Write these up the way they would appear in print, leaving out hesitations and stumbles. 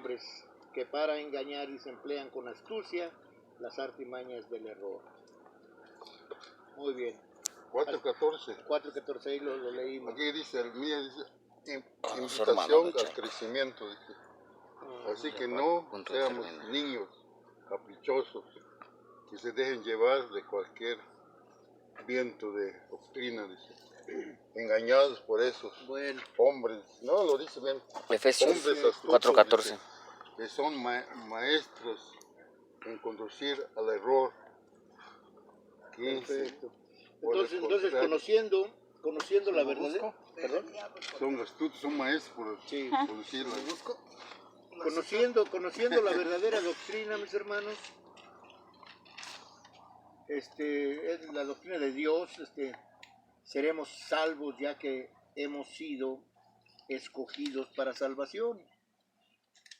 hombres que para engañar y se emplean con astucia las artimañas del error. Muy bien. 4.14. 4.14, ahí lo leímos. Aquí dice, el mío dice, invitación al crecimiento. Dice. Así que no seamos niños caprichosos que se dejen llevar de cualquier viento de doctrina, dice. Engañados por esos hombres, no lo dice bien, Efesios 4.14, que son maestros en conducir al error. 15. Entonces conociendo la verdad, son astutos, son maestros por conducirla. Conociendo la verdadera doctrina, mis hermanos, es la doctrina de Dios, seremos salvos ya que hemos sido escogidos para salvación.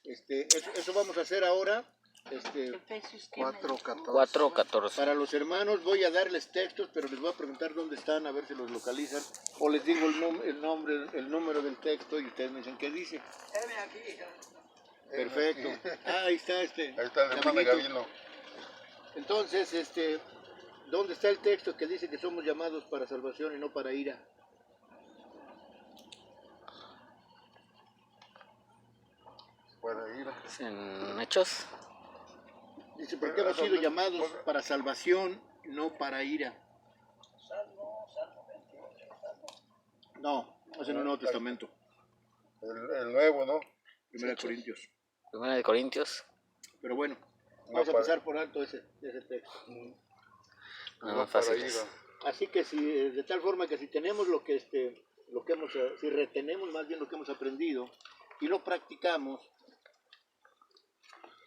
Eso vamos a hacer ahora. 4.14. Para los hermanos voy a darles textos, pero les voy a preguntar dónde están, a ver si los localizan. O les digo el número del texto y ustedes me dicen qué dice. Perfecto. Ahí está Ahí está el hermano Gavino. Entonces, ¿dónde está el texto que dice que somos llamados para salvación y no para ira? Para ira. En Hechos. Dice, porque hemos sido llamados para salvación, no para ira. No, es en el Nuevo Testamento. El Nuevo, ¿no? 1 Corintios. 1 Corintios. Pero bueno, vamos a pasar por alto ese texto. No, fácil. Así que de tal forma que si tenemos si retenemos más bien lo que hemos aprendido y lo practicamos,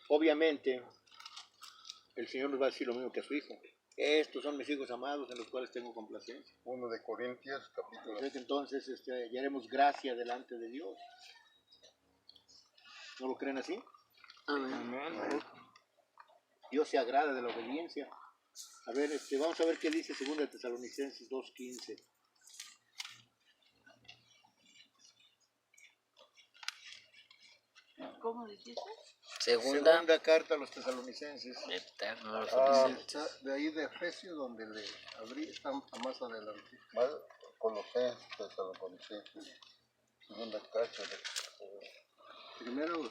obviamente el Señor nos va a decir lo mismo que a su Hijo. Estos son mis hijos amados en los cuales tengo complacencia. 1 Corintios, capítulo. Entonces hallaremos gracia delante de Dios. ¿No lo creen así? Amén. Dios se agrada de la obediencia. A ver, vamos a ver qué dice 2 Tesalonicenses 2.15. ¿Cómo dijiste? Segunda carta a los tesalonicenses. De ahí de Efesios, donde le abrí, está más adelante. Colosenses, Tesalonicenses. Segunda carta. ¿Primera o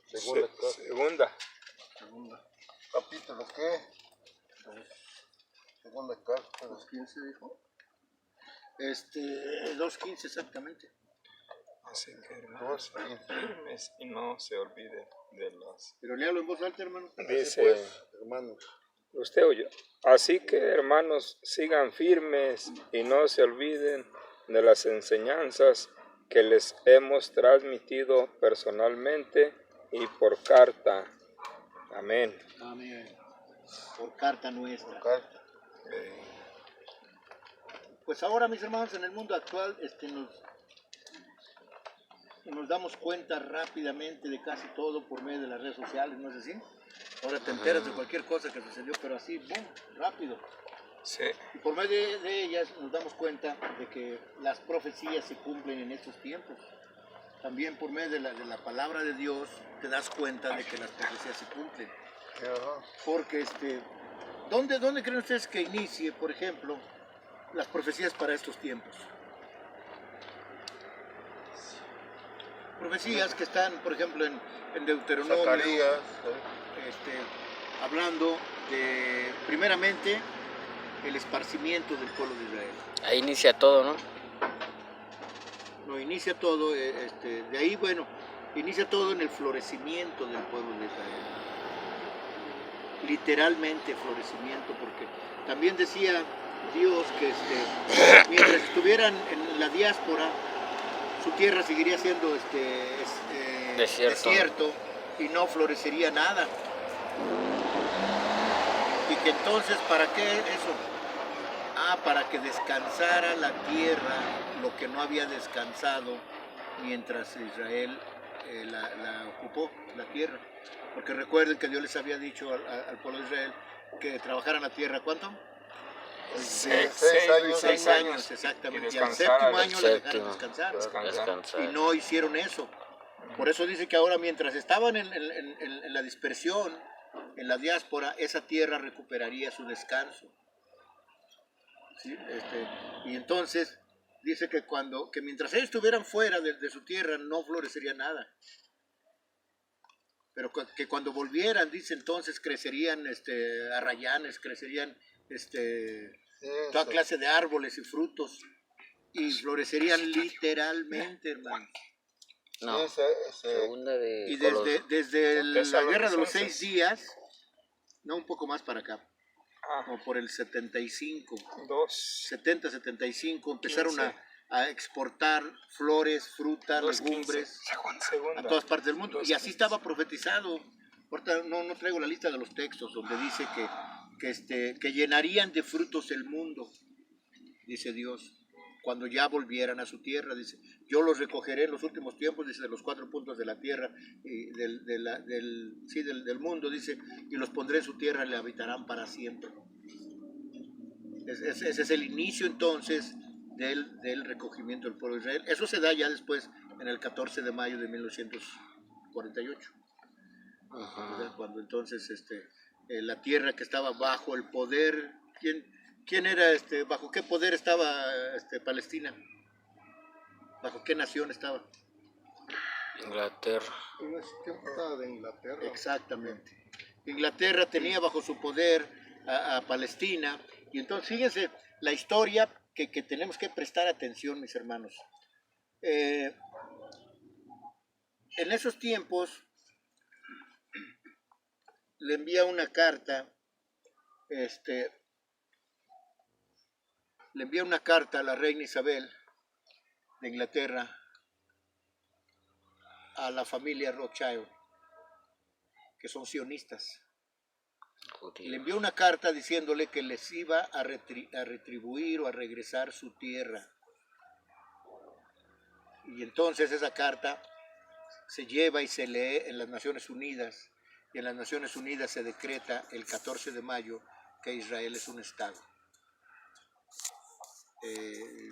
segunda? Segunda. ¿Capítulo qué? Segunda carta. 2.15 dijo. 2.15 exactamente. Así que hermanos, firmes y no se olviden de las... Pero léalo en voz alta, hermano. Dice, pues, hermanos. Usted oyó. Así que hermanos, sigan firmes y no se olviden de las enseñanzas que les hemos transmitido personalmente y por carta. Amén. Amén. Por carta nuestra. Por carta. Pues ahora, mis hermanos, en el mundo actual nos damos cuenta rápidamente de casi todo por medio de las redes sociales, ¿no es así? Ahora te enteras de cualquier cosa que sucedió, pero así, ¡boom!, rápido. Sí. Y por medio de ellas nos damos cuenta de que las profecías se cumplen en estos tiempos. También por medio de la palabra de Dios te das cuenta de que las profecías se cumplen. Porque, ¿dónde creen ustedes que inicie, por ejemplo, las profecías para estos tiempos? Profecías que están, por ejemplo, en Deuteronomio, Zacarías, hablando de, primeramente, el esparcimiento del pueblo de Israel. Ahí inicia todo, ¿no? No, inicia todo, de ahí, bueno, inicia todo en el florecimiento del pueblo de Israel. Literalmente florecimiento, porque también decía Dios que mientras estuvieran en la diáspora, su tierra seguiría siendo desierto y no florecería nada. Y que entonces, ¿para qué eso? Para que descansara la tierra, lo que no había descansado mientras Israel la ocupó, la tierra. Porque recuerden que Dios les había dicho al pueblo de Israel que trabajaran la tierra, ¿cuánto? 6 años, exactamente. Y al séptimo año la dejaron descansar. Y no hicieron eso. Por eso dice que ahora mientras estaban en la dispersión, en la diáspora, esa tierra recuperaría su descanso. ¿Sí? Y entonces dice que mientras ellos estuvieran fuera de su tierra no florecería nada. Pero que cuando volvieran, dice, entonces crecerían arrayanes, crecerían toda clase de árboles y frutos y florecerían literalmente, hermano. No, segunda de Y Colosas. desde la guerra de los 6 días, no, un poco más para acá, como por el 75, 70, 75, empezaron a exportar flores, frutas, legumbres a todas partes del mundo. Y así estaba profetizado. Ahorita no traigo la lista de los textos donde dice que llenarían de frutos el mundo, dice Dios, cuando ya volvieran a su tierra. Dice, yo los recogeré en los últimos tiempos, dice, de los 4 puntos de la tierra y del mundo, dice, y los pondré en su tierra y le habitarán para siempre. Ese es el inicio entonces del recogimiento del pueblo de Israel. Eso se da ya después, en el 14 de mayo de 1948. Cuando entonces la tierra que estaba bajo el poder, ¿quién era, bajo qué poder estaba Palestina? ¿Bajo qué nación estaba? Inglaterra. En ese tiempo estaba de Inglaterra. Exactamente. Inglaterra tenía bajo su poder a Palestina. Y entonces, fíjense la historia que tenemos que prestar atención, mis hermanos. En esos tiempos le envía una carta, a la reina Isabel de Inglaterra, a la familia Rothschild, que son sionistas. Le envió una carta diciéndole que les iba a retribuir o a regresar su tierra. Y entonces esa carta se lleva y se lee en las Naciones Unidas, y en las Naciones Unidas se decreta el 14 de mayo que Israel es un Estado.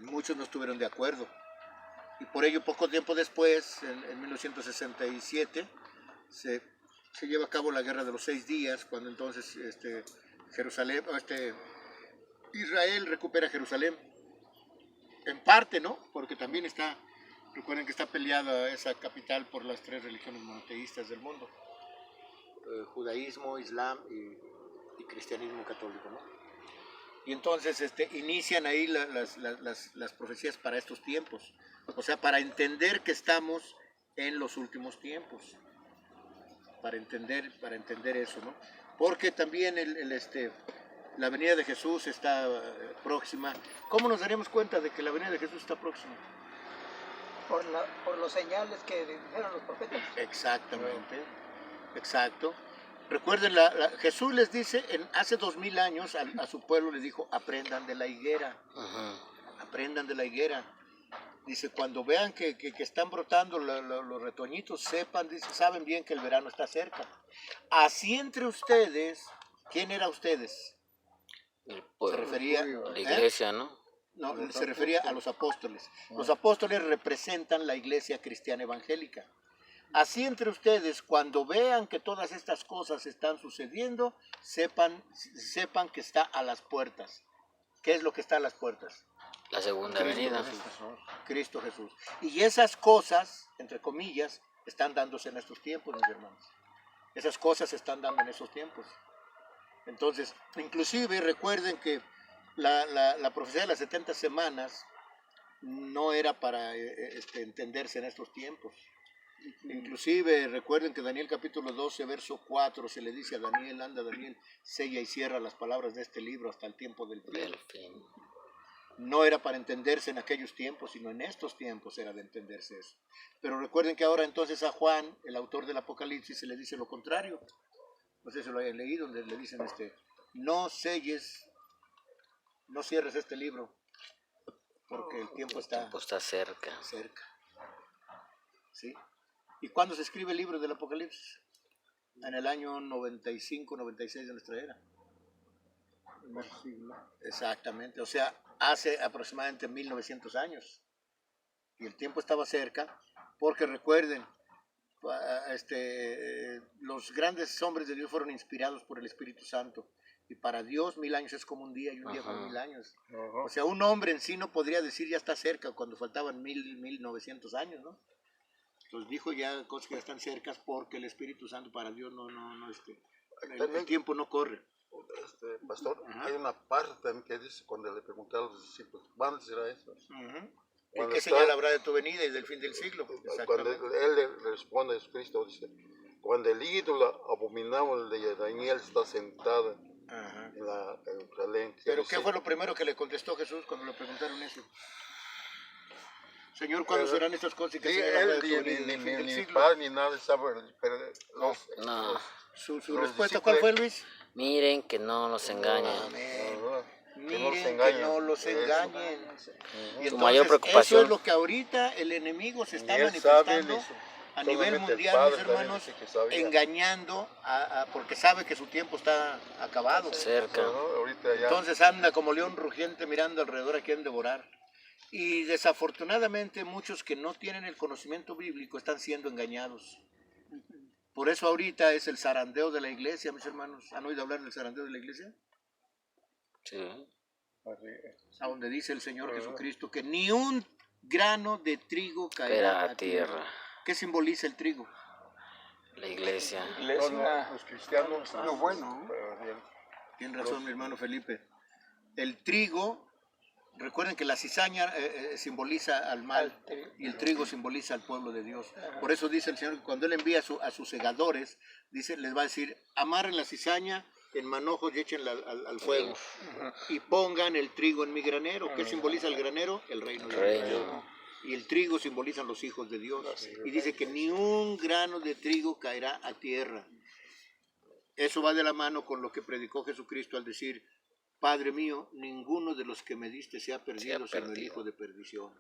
Muchos no estuvieron de acuerdo, y por ello poco tiempo después, en 1967, se lleva a cabo la Guerra de los 6 días, cuando entonces Israel recupera Jerusalén, en parte, ¿no? Porque también recuerden que está peleada esa capital por las 3 religiones monoteístas del mundo, judaísmo, islam y cristianismo católico, ¿no? Y entonces inician ahí las profecías para estos tiempos, o sea, para entender que estamos en los últimos tiempos, para entender eso, ¿no? Porque también la venida de Jesús está próxima. ¿Cómo nos daremos cuenta de que la venida de Jesús está próxima? Por los señales que dijeron los profetas. Exactamente, exacto. Recuerden, Jesús les dice, hace 2000 años a su pueblo les dijo, aprendan de la higuera, aprendan de la higuera. Dice, cuando vean que están brotando los retoñitos, saben bien que el verano está cerca. Así entre ustedes, ¿quién era ustedes? El pueblo, Se refería a la iglesia, ¿no? No, se refería a los apóstoles. Los apóstoles representan la iglesia cristiana evangélica. Así entre ustedes, cuando vean que todas estas cosas están sucediendo, sepan que está a las puertas. ¿Qué es lo que está a las puertas? La segunda venida. Cristo Jesús. Y esas cosas, entre comillas, están dándose en estos tiempos, mis hermanos. Esas cosas se están dando en esos tiempos. Entonces, inclusive recuerden que la profecía de las 70 semanas no era para entenderse en estos tiempos. Inclusive recuerden que Daniel capítulo 12, verso 4, se le dice a Daniel, anda Daniel, sella y cierra las palabras de este libro hasta el tiempo del fin. No era para entenderse en aquellos tiempos, sino en estos tiempos era de entenderse eso. Pero recuerden que ahora entonces a Juan, el autor del Apocalipsis, se le dice lo contrario. No sé si lo hayan leído, donde le dicen no cierres este libro, porque el tiempo está cerca. ¿Sí? ¿Y cuándo se escribe el libro del Apocalipsis? En el año 95, 96 de nuestra era. Exactamente, o sea, hace aproximadamente 1900 años. Y el tiempo estaba cerca, porque recuerden, los grandes hombres de Dios fueron inspirados por el Espíritu Santo. Y para Dios 1000 años es como un día y un día como 1000 años. O sea, un hombre en sí no podría decir ya está cerca cuando faltaban 1900 años, ¿no? Entonces dijo ya cosas que ya están cercas porque el Espíritu Santo para Dios el tiempo no corre. Pastor, hay una parte también que dice cuando le preguntaron a los discípulos, ¿cuándo será eso? ¿En qué señal habrá de tu venida y del fin del siglo? Cuando él le responde a Jesucristo, dice, cuando el ídolo abominable de Daniel está sentado en Jerusalén. ¿Pero qué fue lo primero que le contestó Jesús cuando le preguntaron eso? Señor, ¿cuándo serán estas cosas? Y que él ni padre ni nada sabe, pero ¿Su respuesta cuál fue, Luis? Miren que no los engañen. Miren que no los engañen. Y Su mayor entonces, preocupación. eso es lo que ahorita el enemigo se está manifestando a nivel mundial, mis hermanos, engañando, porque sabe que su tiempo está acabado. Cerca. Entonces anda como león rugiente mirando alrededor a quien devorar. Y desafortunadamente muchos que no tienen el conocimiento bíblico están siendo engañados. Por eso ahorita es el zarandeo de la iglesia, mis hermanos. ¿Han oído hablar del zarandeo de la iglesia? Sí. A donde dice el Señor Jesucristo que ni un grano de trigo caerá a tierra. ¿Qué simboliza el trigo? La iglesia. Los cristianos, Lo bueno. Tiene razón mi hermano Felipe. El trigo, recuerden que la cizaña simboliza al mal y el trigo simboliza al pueblo de Dios. Por eso dice el Señor que cuando Él envía a sus segadores, les va a decir, amarren la cizaña en manojos y échenla al fuego. Y pongan el trigo en mi granero. ¿Qué simboliza el granero? El reino de Dios. Y el trigo simboliza los hijos de Dios. Y dice que ni un grano de trigo caerá a tierra. Eso va de la mano con lo que predicó Jesucristo al decir, Padre mío, ninguno de los que me diste se ha perdido, sino el hijo de perdición.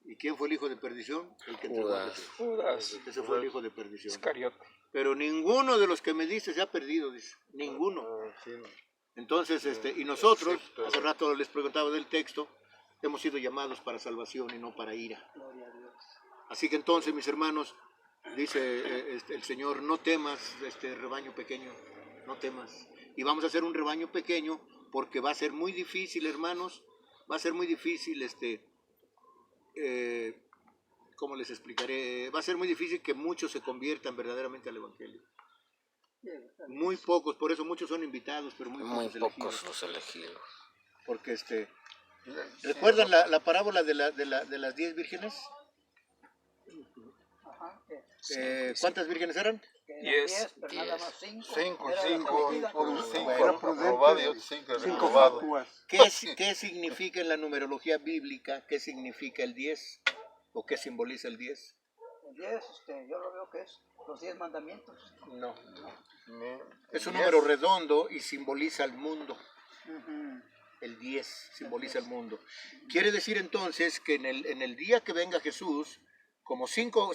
¿Y quién fue el hijo de perdición? El que entregó a Jesús. Judas. Ese fue el hijo de perdición. Iscariote. Pero ninguno de los que me diste se ha perdido, dice. Ninguno. Entonces, y nosotros, hace rato les preguntaba del texto, hemos sido llamados para salvación y no para ira. Así que entonces, mis hermanos, dice el Señor, no temas, rebaño pequeño, no temas. Y vamos a hacer un rebaño pequeño porque va a ser muy difícil, hermanos, va a ser muy difícil, ¿cómo les explicaré? Va a ser muy difícil que muchos se conviertan verdaderamente al Evangelio. Muy pocos, por eso muchos son invitados, pero muy pocos los elegidos. Porque ¿recuerdan la parábola de las 10 vírgenes? ¿Cuántas vírgenes eran? 10. Pero nada más 5. 5 Bueno, aprobado y otros 5 reprobados. ¿Qué significa en la numerología bíblica? ¿Qué significa el 10? ¿O qué simboliza el 10? El 10, yo lo veo que es los 10 mandamientos. No. Es un número redondo y simboliza el mundo. El 10 simboliza el mundo. Quiere decir entonces que en el día que venga Jesús, como cinco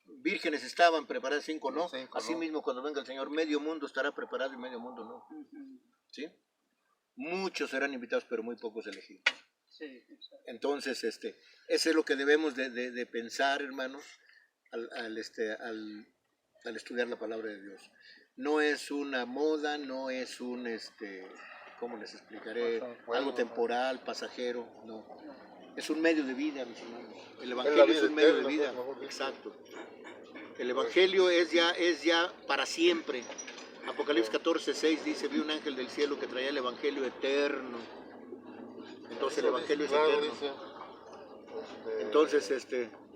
vírgenes estaban preparadas, 5 no. Así mismo cuando venga el Señor, medio mundo estará preparado y medio mundo no. ¿Sí? Muchos serán invitados, pero muy pocos elegidos. Sí, entonces, eso es lo que debemos de pensar, hermanos, al estudiar la palabra de Dios. No es una moda, no es un, ¿cómo les explicaré? Algo temporal, pasajero, no. Es un medio de vida, mis hermanos. El Evangelio es un medio de vida, exacto. El Evangelio es ya para siempre. Apocalipsis 14:6 dice, vi un ángel del cielo que traía el Evangelio eterno. Entonces el Evangelio es eterno. Entonces,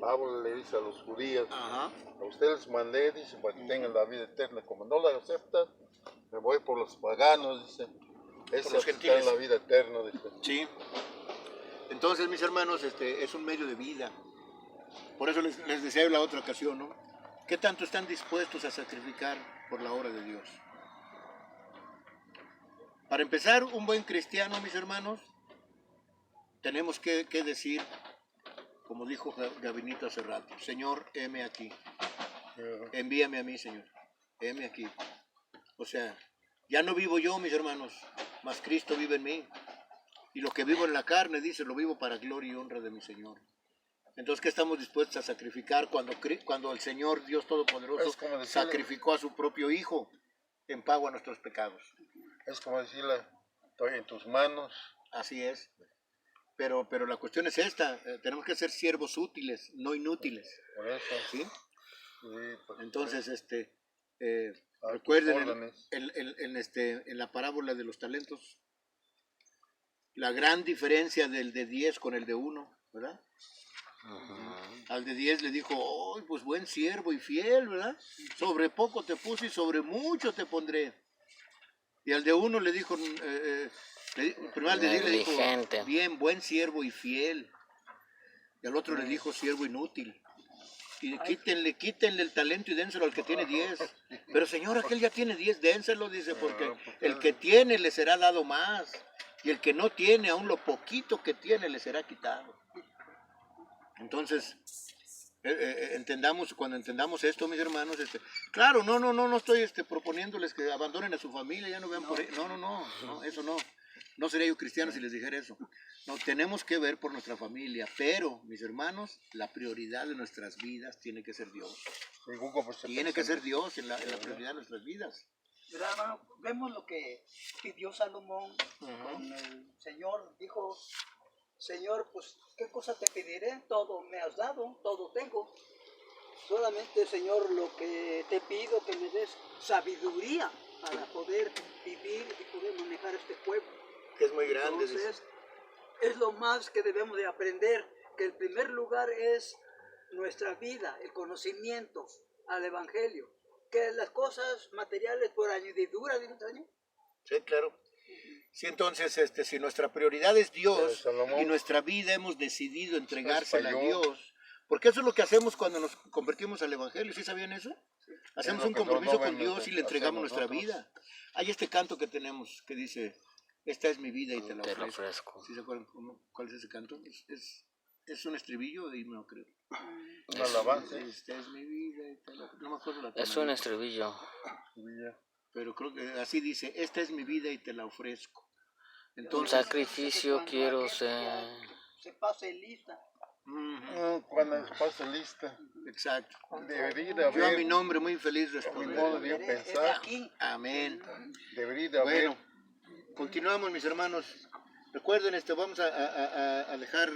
Pablo le dice a los judíos, ajá, a ustedes les mandé, dice, para que tengan la vida eterna. Como no la aceptan, me voy por los paganos, dice. Por los gentiles. La vida eterna, dice. Sí. Entonces, mis hermanos, es un medio de vida. Por eso les decía en la otra ocasión, ¿no? ¿Qué tanto están dispuestos a sacrificar por la obra de Dios? Para empezar, un buen cristiano, mis hermanos, tenemos que decir, como dijo Gabinito hace rato, Señor, heme aquí. Envíame a mí, Señor. Heme aquí. O sea, ya no vivo yo, mis hermanos, mas Cristo vive en mí. Y lo que vivo en la carne, dice, lo vivo para gloria y honra de mi Señor. Entonces, ¿qué estamos dispuestos a sacrificar cuando el Señor Dios Todopoderoso Es como decirle- sacrificó a su propio Hijo en pago a nuestros pecados? Es como decirle, estoy en tus manos. Así es. Pero la cuestión es esta, tenemos que ser siervos útiles, no inútiles. Por eso. ¿Sí? Sí, pues, Entonces, a tus recuerden órdenes. en la parábola de los talentos, la gran diferencia del de 10 con el de 1, ¿verdad? Al de 10 le dijo, oh, pues buen siervo y fiel, ¿verdad? Sobre poco te puse y sobre mucho te pondré. Y al de 1 le dijo, primero al de 10 le dijo, Negligente. bien, buen siervo y fiel. Y al otro le dijo, siervo inútil. Y quítenle el talento y dénselo al que tiene 10. Pero señor, aquel ya tiene 10, dénselo, dice, porque el que tiene le será dado más. Y el que no tiene, aún lo poquito que tiene, le será quitado. Entonces, cuando entendamos esto, mis hermanos, claro, no estoy proponiéndoles que abandonen a su familia, ya no vean por ahí. No, eso no. No sería yo cristiano si les dijera eso. No, tenemos que ver por nuestra familia, pero, mis hermanos, la prioridad de nuestras vidas tiene que ser Dios. Tiene que ser Dios en la prioridad de nuestras vidas. ¿Verdad, hermano? Vemos lo que pidió Salomón con el Señor. Dijo, Señor, pues, ¿qué cosa te pediré? Todo me has dado, todo tengo. Solamente, Señor, lo que te pido que me des sabiduría para poder vivir y poder manejar este pueblo. Que es muy grande. Entonces, es lo más que debemos de aprender, que el primer lugar es nuestra vida, el conocimiento al Evangelio. Que las cosas materiales por añadidura, ¿dice el Señor? Sí, claro. Sí, entonces, si nuestra prioridad es Dios Salomón, y nuestra vida hemos decidido entregársela a falló. Dios, porque eso es lo que hacemos cuando nos convertimos al Evangelio, ¿sí sabían eso? Hacemos lo un que compromiso no con ven Dios y le entregamos nosotros. nuestra vida. Hay este canto que tenemos que dice, esta es mi vida y te la Te la ofrezco. ofrezco. ¿Sí se acuerdan cuál es ese canto? Es un estribillo de himno, creo. Un alabanza. Esta es mi vida y te la ofrezco. No me acuerdo la Es un tonalidad. estribillo. Pero creo que así dice, esta es mi vida y te la ofrezco. Un Entonces, sacrificio quiero ser. Se pase lista. Cuando pasa lista, exacto. debería de Yo a haber, mi nombre muy feliz mi responderé. modo de Es pensar, aquí. Amén. debería de haber. Bueno, continuamos, mis hermanos. Recuerden, vamos a dejar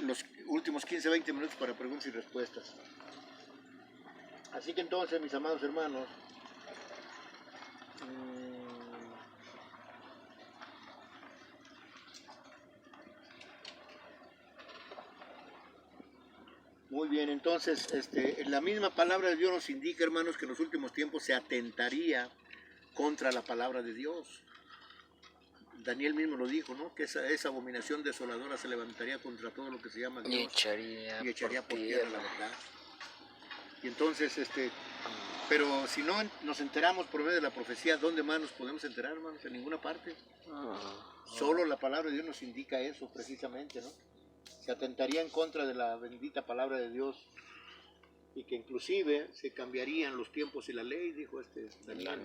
los últimos 15-20 minutos para preguntas y respuestas. Así que entonces, mis amados hermanos, muy bien, entonces, la misma palabra de Dios nos indica, hermanos, que en los últimos tiempos se atentaría contra la palabra de Dios. Daniel mismo lo dijo, ¿no? Que esa abominación desoladora se levantaría contra todo lo que se llama Y Dios y echaría por tierra la verdad. Y entonces, pero si no nos enteramos por medio de la profecía, ¿dónde más nos podemos enterar, hermanos? En ninguna parte. Solo la palabra de Dios nos indica eso precisamente, ¿no? Se atentaría en contra de la bendita palabra de Dios y que inclusive se cambiarían los tiempos y la ley, dijo Daniel.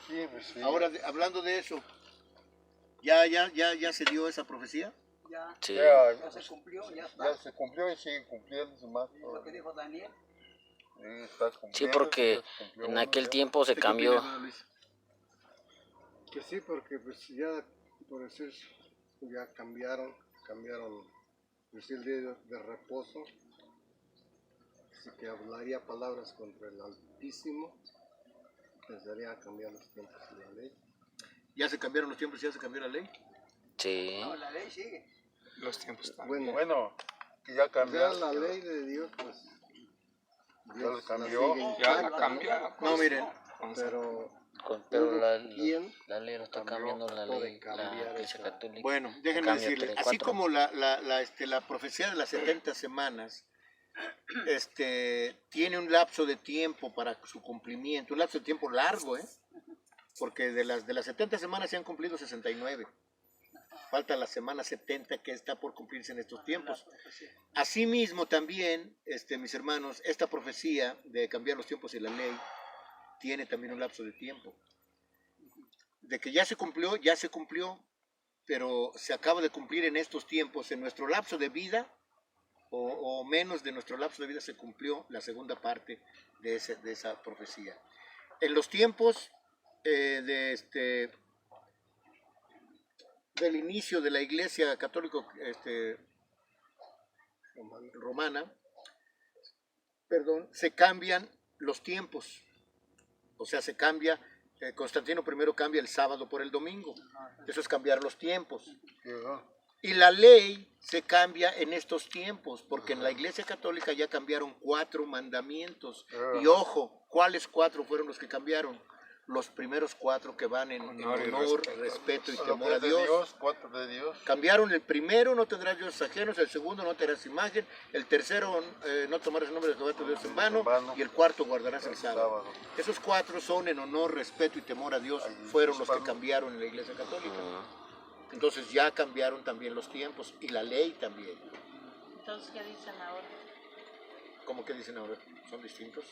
Sí, pues sí. Ahora, hablando de eso, ¿ya se dio esa profecía? Ya, Sí. ya se cumplió, ya está. Ya se cumplió y sigue cumpliendo más. Lo que dijo Daniel. Está Sí, cumpliendo, porque ya se cumplió en uno, aquel ya. tiempo se ¿Usted qué opina, cambió. hermano Luis? Que sí, porque pues ya, por decir, ya cambiaron pues, el día de reposo, así que hablaría palabras contra el Altísimo, empezaría a cambiar los tiempos de la ley. ¿Ya se cambiaron los tiempos y ya se cambió la ley? Sí. No, la ley sigue. Los tiempos están. Bueno, que ya Ya cambió. la ley de Dios, pues, Dios la cambió. sigue Ya intacta, la cambiaron. No, miren, pero Pero hubo quien la ley lo está cambió, cambiando la trató de ley, cambiar la Iglesia esa- Católica. bueno, déjenme Cambia decirles, 3, así 4. como la profecía de las 70 semanas tiene un lapso de tiempo para su cumplimiento, un lapso de tiempo largo, porque de las 70 semanas se han cumplido 69. Falta la semana 70 que está por cumplirse en estos tiempos. Asimismo también, mis hermanos, esta profecía de cambiar los tiempos y la ley tiene también un lapso de tiempo. De que ya se cumplió, pero se acaba de cumplir en estos tiempos, en nuestro lapso de vida, o menos de nuestro lapso de vida se cumplió la segunda parte de esa profecía. En los tiempos del inicio de la Iglesia Católica romana, se cambian los tiempos, o sea, se cambia, Constantino I cambia el sábado por el domingo, eso es cambiar los tiempos. Y la ley se cambia en estos tiempos, porque en la Iglesia Católica ya cambiaron 4 mandamientos. Y ojo, ¿cuáles 4 fueron los que cambiaron? Los primeros 4 que van en honor, respeto y temor a Dios. 4 de Dios. Cambiaron el primero, no tendrás dioses ajenos; el segundo, no tendrás imagen; el tercero, no tomarás el nombre de Jehová tu Dios en vano; y el cuarto, guardarás el sábado. Esos 4 son en honor, respeto y temor a Dios, fueron los que cambiaron en la Iglesia Católica. Entonces ya cambiaron también los tiempos y la ley también. Entonces, ¿qué dicen ahora? ¿Cómo que dicen ahora? ¿Son distintos?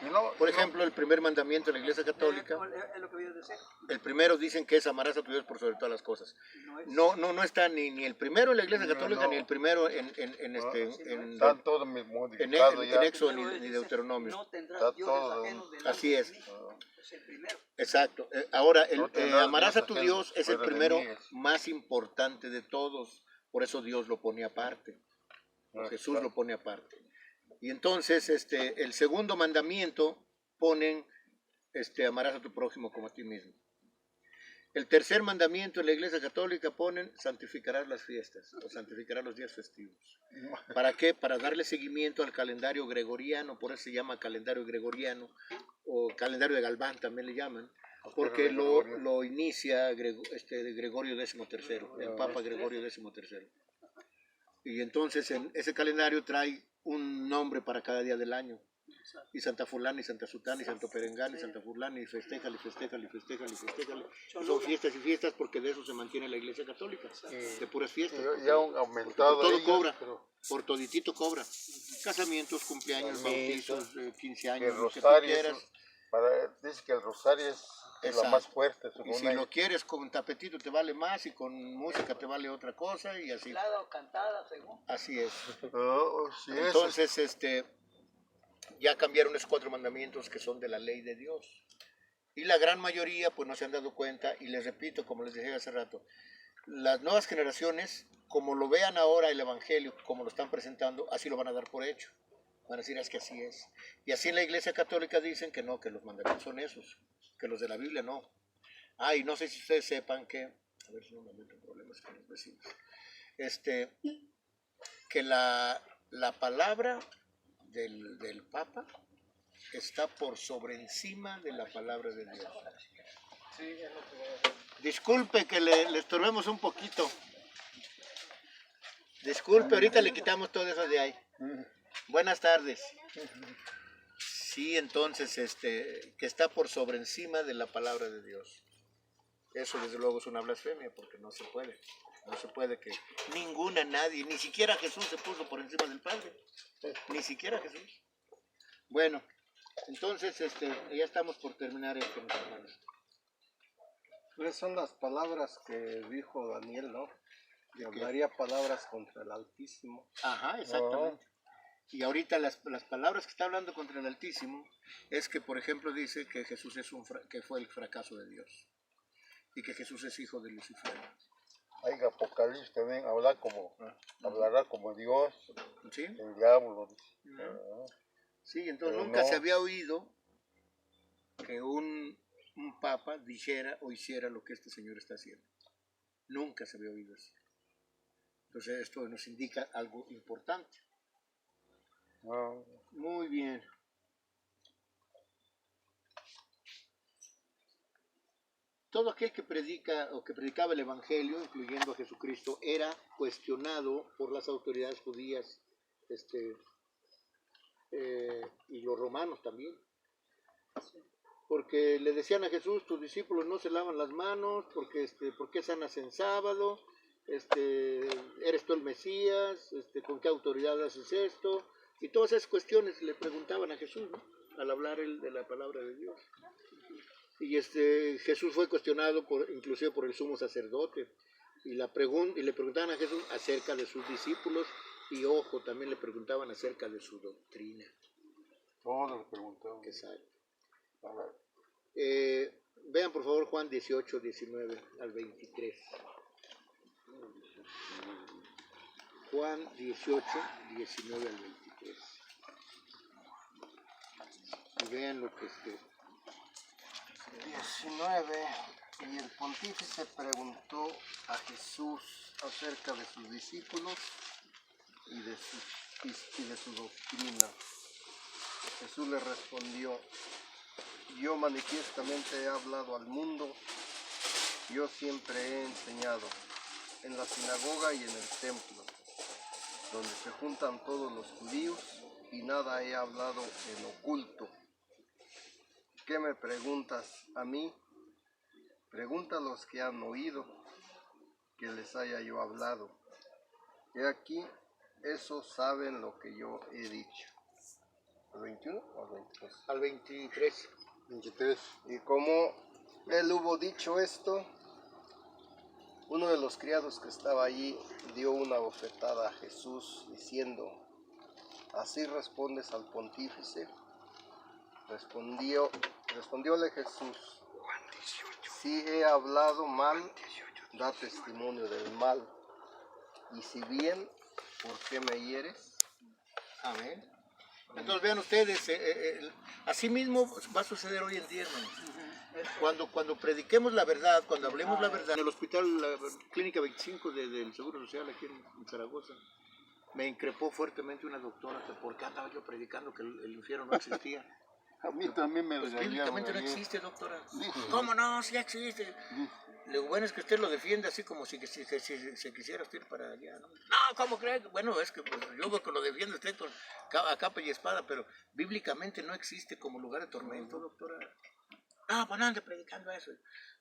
No, Por ejemplo, el primer mandamiento de la Iglesia Católica, Es lo que voy a decir. el primero dicen que es amarás a tu Dios por sobre todas las cosas. No está ni el primero en la Iglesia Católica, ni el primero en están todos modificados ya. Éxodo ni Deuteronomio. No tendrás dioses ajenos delante Así es. de mí. Es el primero. Exacto. Ahora, No tendrás amarás a tu dioses Dios es el fuera de primero mí. más importante de todos. Por eso Dios lo pone aparte. Jesús lo pone aparte. Y entonces, el segundo mandamiento ponen, amarás a tu prójimo como a ti mismo. El tercer mandamiento en la Iglesia Católica ponen, santificarás las fiestas, o santificarás los días festivos. ¿Para qué? Para darle seguimiento al calendario gregoriano, por eso se llama calendario gregoriano, o calendario de Galván también le llaman, porque lo inicia Gregorio XIII, el Papa Gregorio XIII. Y entonces en ese calendario trae un nombre para cada día del año. Y Santa Fulana, y Santa Sutana, y Santo Perengán, y Santa Fulana, y festéjale, festéjale, festéjale, festéjale. Son fiestas y fiestas, porque de eso se mantiene la Iglesia Católica, de puras fiestas. Ya han aumentado. Por todo ellos, cobra, pero por toditito cobra. Casamientos, cumpleaños, bautizos, 15 años, el lo que tú rosario, quieras. dice que el rosario es Exacto. la más fuerte. Y según si ellos. lo quieres con tapetito te vale más, y con música te vale otra cosa, y así. Lado cantada, según. Así es. Sí, eso Entonces, ya cambiaron esos 4 mandamientos que son de la ley de Dios. Y la gran mayoría, pues no se han dado cuenta, y les repito, como les dije hace rato, las nuevas generaciones, como lo vean ahora el Evangelio, como lo están presentando, así lo van a dar por hecho. Van a decir, es que así es. Y así en la Iglesia Católica dicen que no, que los mandamientos son esos, que los de la Biblia no. Y no sé si ustedes sepan que, a ver si no me meto en problemas con los vecinos, que la palabra del Papa está por sobre encima de la palabra de Dios. Disculpe que le estorbemos un poquito. Disculpe, ahorita le quitamos todo eso de ahí. Buenas tardes. Sí, entonces, que está por sobre encima de la palabra de Dios. Eso desde luego es una blasfemia, porque no se puede. No se puede que nadie, ni siquiera Jesús se puso por encima del Padre. Ni siquiera Jesús. Bueno, entonces, ya estamos por terminar esto, mis hermanos. Esas son las palabras que dijo Daniel, ¿no? Que hablaría palabras contra el Altísimo. Ajá, exactamente. Y ahorita las palabras que está hablando contra el Altísimo es que, por ejemplo, dice que Jesús que fue el fracaso de Dios. Y que Jesús es hijo de Lucifer. hay Apocalipsis también, hablará como Dios, ¿Sí? el diablo. Sí, entonces Pero nunca no. se había oído que un papa dijera o hiciera lo que este señor está haciendo. Nunca se había oído eso. Entonces esto nos indica algo importante. Muy bien. Todo aquel que predica o que predicaba el Evangelio, incluyendo a Jesucristo, era cuestionado por las autoridades judías y los romanos también. Porque le decían a Jesús, tus discípulos no se lavan las manos, ¿por qué sanas en sábado? ¿Eres tú el Mesías? ¿Con qué autoridad haces esto? Y todas esas cuestiones le preguntaban a Jesús, ¿no? Al hablar él de la palabra de Dios. Y Jesús fue cuestionado inclusive por el sumo sacerdote. Y le preguntaban a Jesús acerca de sus discípulos Y ojo, también le preguntaban acerca de su doctrina. Todos le preguntamos. Exacto. A ver. Vean por favor Juan 18, 19 al 23. Juan 18, 19 al 23. Y vean lo que 19. Y el pontífice preguntó a Jesús acerca de sus discípulos y de su doctrina. Jesús le respondió: yo manifiestamente he hablado al mundo, yo siempre he enseñado en la sinagoga y en el templo, donde se juntan todos los judíos, y nada he hablado en oculto. ¿Qué me preguntas a mí? Pregunta a los que han oído que les haya yo hablado. He aquí, esos saben lo que yo he dicho. ¿Al 21 o al 22? al 23. 23. Y como él hubo dicho esto, uno de los criados que estaba allí dio una bofetada a Jesús diciendo: ¿así respondes al pontífice? Respondióle Jesús: si he hablado mal, da testimonio del mal. Y si bien, ¿por qué me hieres? Amén. Entonces vean ustedes, así mismo va a suceder hoy en día, hermanos. Cuando prediquemos la verdad, cuando hablemos la verdad, en el hospital, la Clínica 25 del Seguro Social aquí en Zaragoza, me increpó fuertemente una doctora que por qué andaba yo predicando que el infierno no existía. A mí también me Pues regañaron bíblicamente no ayer. existe, doctora. ¿Cómo no? Sí existe. Lo bueno es que usted lo defiende así como si se quisiera usted ir para allá, ¿no? No, ¿cómo cree? Bueno, es que pues, yo veo que lo defiende usted a capa y espada, pero bíblicamente no existe como lugar de tormento, doctora. Ah, pues no ande predicando eso.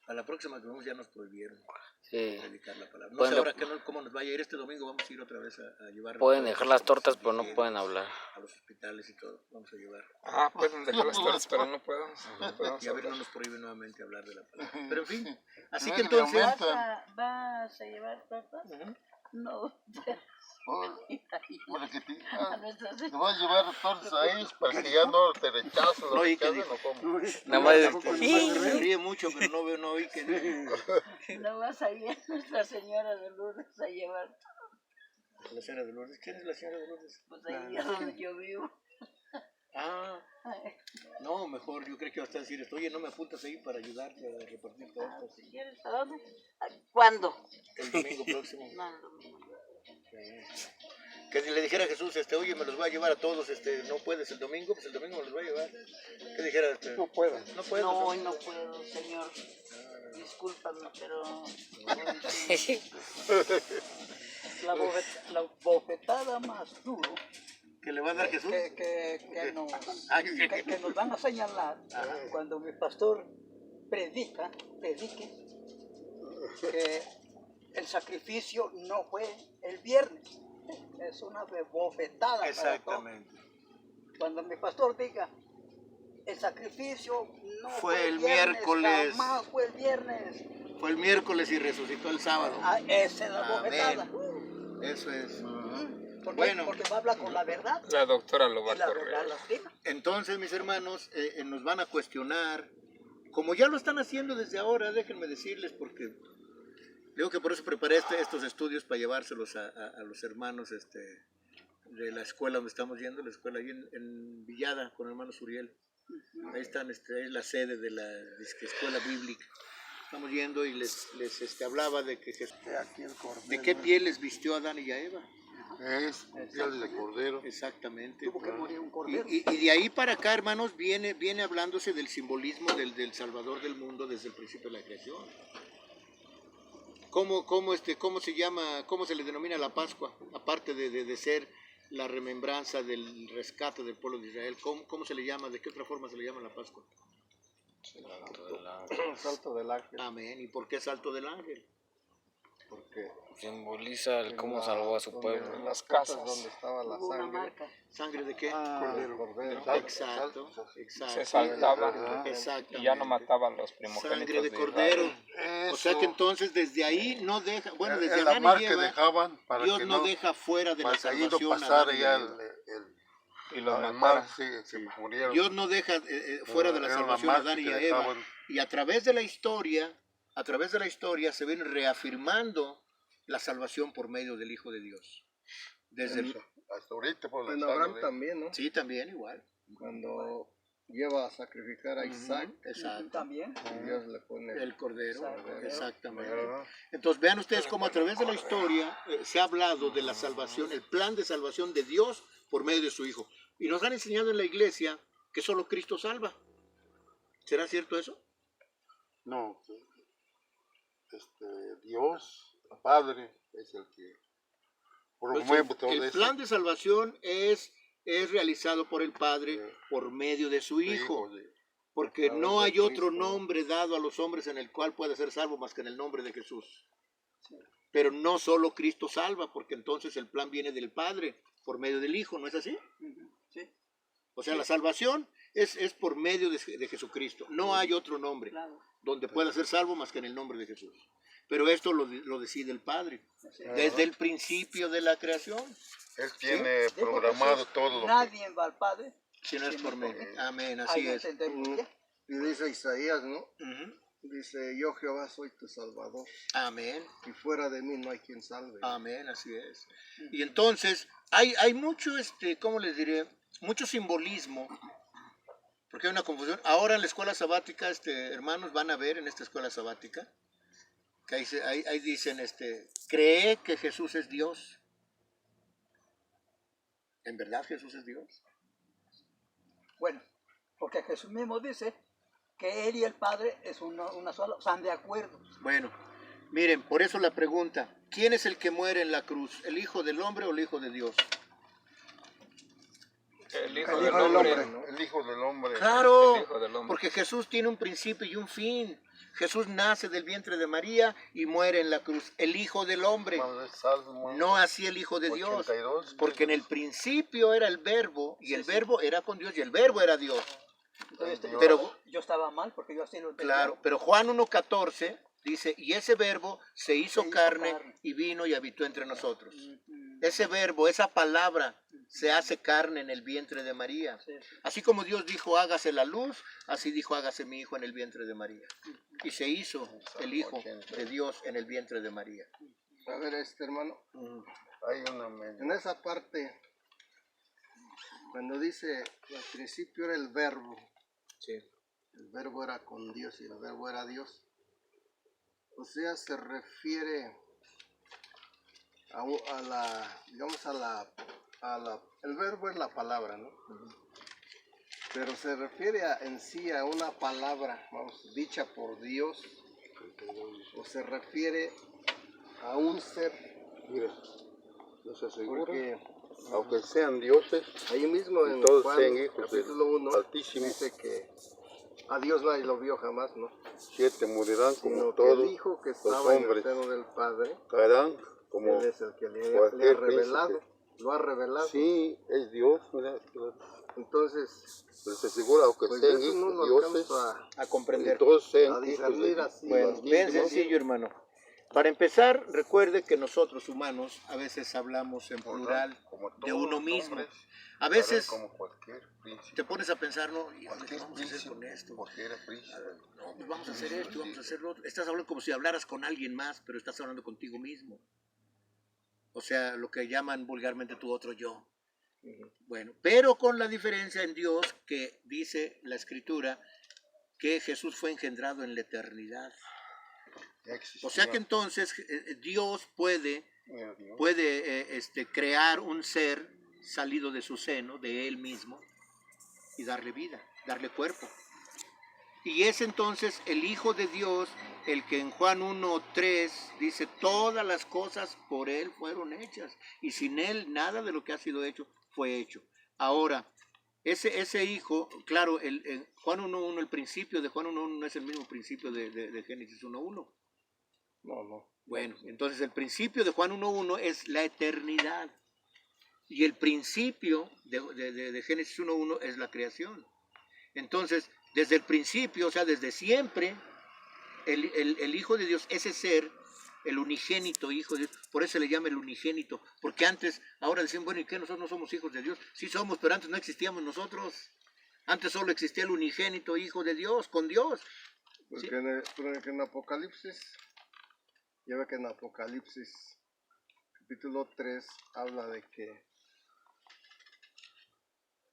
A la próxima que vamos ya nos prohibieron predicar la palabra. No sé ahora cómo nos vaya a ir este domingo, vamos a ir otra vez a llevar. Pueden dejar las tortas, pero no pueden hablar. A los hospitales y todo, vamos a llevar. Pueden dejar las tortas, pero no podemos. Y a ver, no nos prohíben nuevamente hablar de la palabra. Pero en fin, así No, que le entonces... aumentan. ¿Vas a llevar tortas? No. Porque te A nuestra vas a llevar tortas a ellos para que ya no te rechacen, No oí que rechacen dijo. o cómo. Nada más Se ríe mucho, pero no oí que... No vas a ir a Nuestra Señora de Lourdes a llevar. La señora de Lourdes. ¿Quién es la señora de Lourdes? Pues ahí es donde yo vivo. Ah, no, mejor yo creo que vas a decir esto. Oye, no me apuntas ahí para ayudarte a repartir tortas. Si quieres, ¿a dónde? ¿Cuándo? El domingo próximo. No, el domingo. Que si le dijera a Jesús, oye, me los voy a llevar a todos, no puedes el domingo, pues el domingo me los voy a llevar. ¿Qué dijera? No puedo. No puedo. No, hoy no puedo, Señor. Discúlpame, pero la bofetada más duro ¿Que le va a dar Jesús? que nos van a señalar cuando mi pastor predique que el sacrificio no fue el viernes. Es una bofetada. Exactamente. Cuando mi pastor diga el sacrificio no Fue el viernes, miércoles. jamás fue el viernes. Fue el miércoles y resucitó el sábado. Esa es la bofetada. Eso es. Porque va a hablar con la verdad. La doctora lo va Y a la verdad correr. lastima. Entonces, mis hermanos, nos van a cuestionar, como ya lo están haciendo desde ahora, déjenme decirles, porque digo que por eso preparé estos estudios para llevárselos a los hermanos de la escuela donde estamos yendo, la escuela ahí en Villada, con el hermano Suriel. Ahí están, es la sede de la escuela bíblica. Estamos yendo y les hablaba de que de qué piel les vistió a Adán y a Eva. Es piel de cordero. Exactamente. Tuvo que morir un cordero. Y de ahí para acá, hermanos, viene hablándose del simbolismo del Salvador del mundo desde el principio de la creación. ¿Cómo se llama, cómo se le denomina la Pascua? Aparte de ser la remembranza del rescate del pueblo de Israel, ¿cómo se le llama? ¿De qué otra forma se le llama la Pascua? El salto del ángel. Amén. ¿Y por qué salto del ángel? porque Simboliza el cómo en salvó a su donde- pueblo. en las casas donde estaba la Hubo una sangre, marca. ¿Sangre de qué? del cordero. Exacto, exacto. Se saltaba Exactamente. y ya no mataban los primogénitos Sangre de de cordero. Israel. O sea que entonces desde ahí no deja, bueno, desde es la Adán y marca que Eva, dejaban para Dios que no deja fuera de la para que ahí no salvación a pasara Adán y ya Eva. Y los el mataron. mal, sí, que murieron. Dios no deja fuera de la Era una salvación a marca Adán y que a Eva. dejaban. Y a través de la historia se viene reafirmando la salvación por medio del Hijo de Dios. Desde el- Hasta ahorita por la En sangre Abraham de- también, ¿no? Sí, también igual. Cuando lleva a sacrificar a Isaac, Exacto. También. Dios le pone El cordero, Cordero. exactamente. Ajá. Entonces vean ustedes cómo a través de la historia se ha hablado de la salvación, el plan de salvación de Dios por medio de su Hijo. Y nos han enseñado en la iglesia que solo Cristo salva. ¿Será cierto eso? No, Dios, el Padre, es el que promueve todo El eso. plan de salvación es realizado por el Padre por medio de su Hijo. Porque A través no de hay otro Cristo. nombre dado a los hombres en el cual pueda ser salvo más que en el nombre de Jesús. Pero no solo Cristo salva, porque entonces el plan viene del Padre por medio del Hijo, ¿no es así? Sí. O sea, la salvación es por medio de Jesucristo. No hay otro nombre Claro. donde pueda ser salvo más que en el nombre de Jesús. Pero esto lo decide el Padre desde el principio de la creación. Él tiene programado todo. Nadie va al Padre. Si no es por mí. Amén, Hay así que es. entender por qué. y dice Isaías, ¿no? Ujú. Dice, yo Jehová soy tu salvador, Amén. y fuera de mí no hay quien salve. Amén, así es. Y entonces hay mucho, ¿cómo les diré? Mucho simbolismo, porque hay una confusión. Ahora en la escuela sabática, hermanos, van a ver en esta escuela sabática, que ahí dicen, cree que Jesús es Dios. ¿En verdad Jesús es Dios? Bueno, porque Jesús mismo dice que Él y el Padre es una sola, están de acuerdo. Bueno, miren, por eso la pregunta, ¿quién es el que muere en la cruz? ¿El Hijo del Hombre o el Hijo de Dios? El Hijo El del Hijo del Hombre. Hombre, ¿no? El Hijo del Hombre. Claro, El Hijo del Hombre. porque Jesús tiene un principio y un fin. Jesús nace del vientre de María y muere en la cruz. El Hijo del Hombre, Madre Salmo, no así el Hijo de Dios. 82. Porque en el principio era el verbo y el verbo era con Dios y el verbo era Dios. Entonces, Pero- yo estaba mal porque yo así lo entendía. Claro, pero Juan 1:14 dice, y ese verbo se hizo hizo carne carne. y vino y habitó entre nosotros. Mm, Ese verbo, esa palabra se hace carne en el vientre de María. sí. Así como Dios dijo, hágase la luz, así dijo, hágase mi hijo en el vientre de María. Y se hizo el Hijo de Dios en el vientre de María. A ver, hermano, Hay una media. en esa parte, cuando dice, al principio era el verbo, Sí. el verbo era con Dios y el verbo era Dios. O sea, se refiere a la, digamos, el verbo es la palabra, ¿no? Pero se refiere en sí a una palabra, vamos, dicha por Dios, o se refiere a un ser, Mira, nos asegura, porque aunque sean dioses, ahí mismo y en todos Juan, sean hijos del capítulo 1, Altísimo, dice que a Dios nadie lo vio jamás, ¿no? 7 morirán como Sino que todos el Hijo que los estaba en el hombres, seno del Padre, caerán como Él es el que le ha cualquier revelado, príncipe. lo ha revelado. Sí, es Dios, mira, Entonces, pero se asegura, aunque pues sean eso no hijos lo dioses, alcanzo A y comprender. todos a sean hijos discernir de así. Bueno, Altísimo. bien sencillo, hermano. Para empezar, recuerde que nosotros humanos a veces hablamos en plural como de todos uno los mismo. hombres, A veces como cualquier príncipe, te pones a pensar, no, híjole, ¿qué cualquier vamos a hacer príncipe, con esto? cualquier príncipe. No, pues vamos a hacer esto, vamos a hacer lo otro. Estás hablando como si hablaras con alguien más, pero estás hablando contigo mismo. O sea, lo que llaman vulgarmente tu otro yo. Bueno, pero con la diferencia en Dios que dice la Escritura que Jesús fue engendrado en la eternidad. Ya existía, O sea que entonces Dios puede mira, Dios, crear un ser salido de su seno, de él mismo, y darle vida, darle cuerpo. Y es entonces el Hijo de Dios el que en Juan 1:3 dice, todas las cosas por él fueron hechas, y sin él nada de lo que ha sido hecho fue hecho. Ahora, ese Hijo, claro, Juan 1:1, el principio de Juan 1:1 no es el mismo principio de Génesis 1:1. No. Bueno, entonces el principio de Juan 1.1 es la eternidad. Y el principio de Génesis 1.1 es la creación. Entonces, desde el principio, o sea, desde siempre, el Hijo de Dios, ese ser, el unigénito Hijo de Dios, por eso se le llama el unigénito, porque antes, ahora decían, bueno, ¿y qué? Nosotros no somos hijos de Dios. Sí somos, pero antes no existíamos nosotros. Antes solo existía el unigénito Hijo de Dios, con Dios. Porque ¿Sí? en Apocalipsis, ya ve que en Apocalipsis capítulo 3 habla de que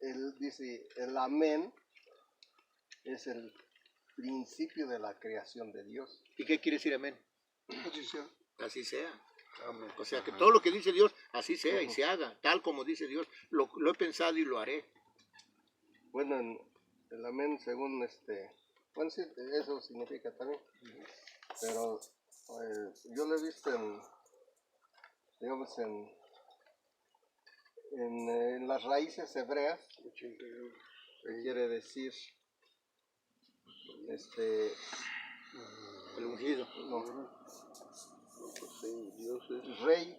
él dice, el amén es el principio de la creación de Dios. ¿Y qué quiere decir amén? Así sea. Así sea. Amén. O sea, que todo lo que dice Dios, así sea y se haga, tal como dice Dios. Lo he pensado y lo haré. Bueno, el amén según bueno, sí, eso significa también. Pero yo lo he visto digamos, en las raíces hebreas, que quiere decir, El ungido. no, Dios es rey,